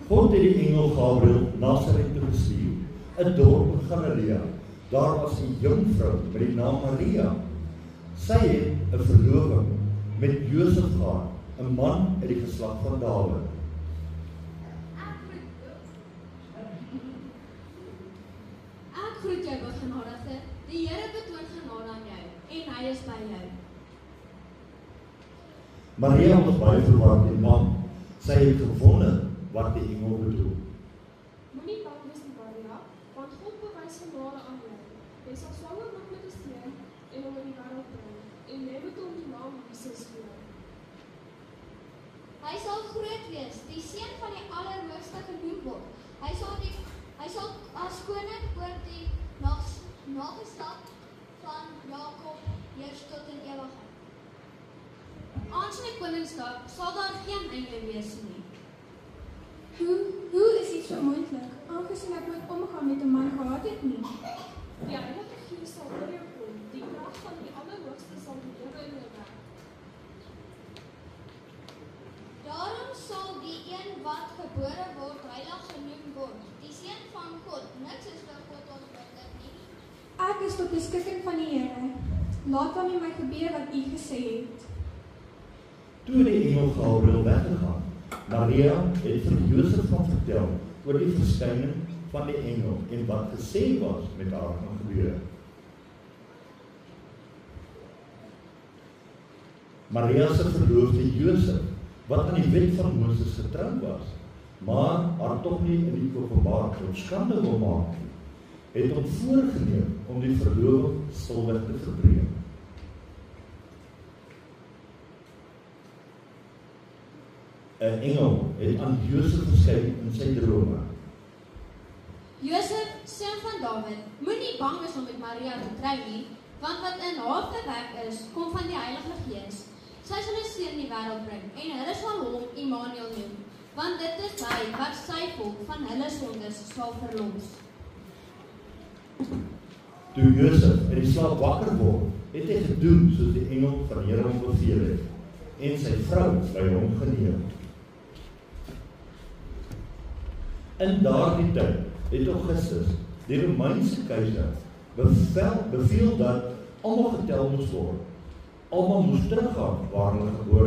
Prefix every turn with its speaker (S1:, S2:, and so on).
S1: God het die engel Gabriël Nasaret toe gestuur, 'n dorp in Galilea. Daar was 'n jong vrou met die naam Maria. Sy het 'n verloving met Josef gehad, 'n man uit die geslag van Dawid.
S2: Ek groet jou, begenadigde. Die Here betoon genade aan jou en hy is by jou.
S1: Maria was baie verward en bang. Sy het gewonder wat die engel bedoel.
S3: Moenie bang wees nie, Maria, want God bewys genade aan jou. Jy sal swanger word met 'n seun en hom in die wêreld bring, en jy moet hom die naam Jesus gee.
S2: Hy sal groot wees, die seun van die Allerhoogste genoem word. Hy sal as koning oor die nageslag van Jakob heers tot in ewigheid. Aan sy koningskap sal daar geen einde wees nie.
S4: Hoe is dit so moontlik, aangesien ek nooit omgaan met 'n man gehad het nie?
S3: Die Heilige Gees sal oor jou kom, die krag van die Allerhoogste sal die lewe in jou werk.
S2: Daarom sal die een wat gebore word heilig genoem word, die seun van God. Niks is vir God onmoontlik nie.
S4: Ek is tot beskikking van die Here. Laat dan met my gebeur wat U gesê het.
S1: Toe die engel Gabriël weggegaan, Maria het vir Josef van vertel oor die verskyning van die engel en wat gesê was met haar gaan gebeur. Maria se verloofde Josef, wat aan die wet van Moses getrou was, maar haar tog nie in die openbaar tot skande wil maak nie, het hom voorgeneem om die verloving stilweg te verbreek. Een engel het aan Josef verskyn in sy drome.
S2: Josef, seun van Dawid, moenie bang wees om met Maria te trou nie, want wat in haar gewek is, kom van die Heilige Gees. Sy sal 'n seun in die wêreld bring, en hulle sal hom Immanuel noem, want dit is hy wat sy volk van hulle sondes sal verlos.
S1: Toe Josef in die slaap wakker word, het hy gedoen soos die engel van die Here hom beveel het, en sy vrou by hom geneem. In daardie tyd het Augustus, die Romeinse keiser, beveel dat almal getel moes word. Almal moes teruggaan waar hulle gebore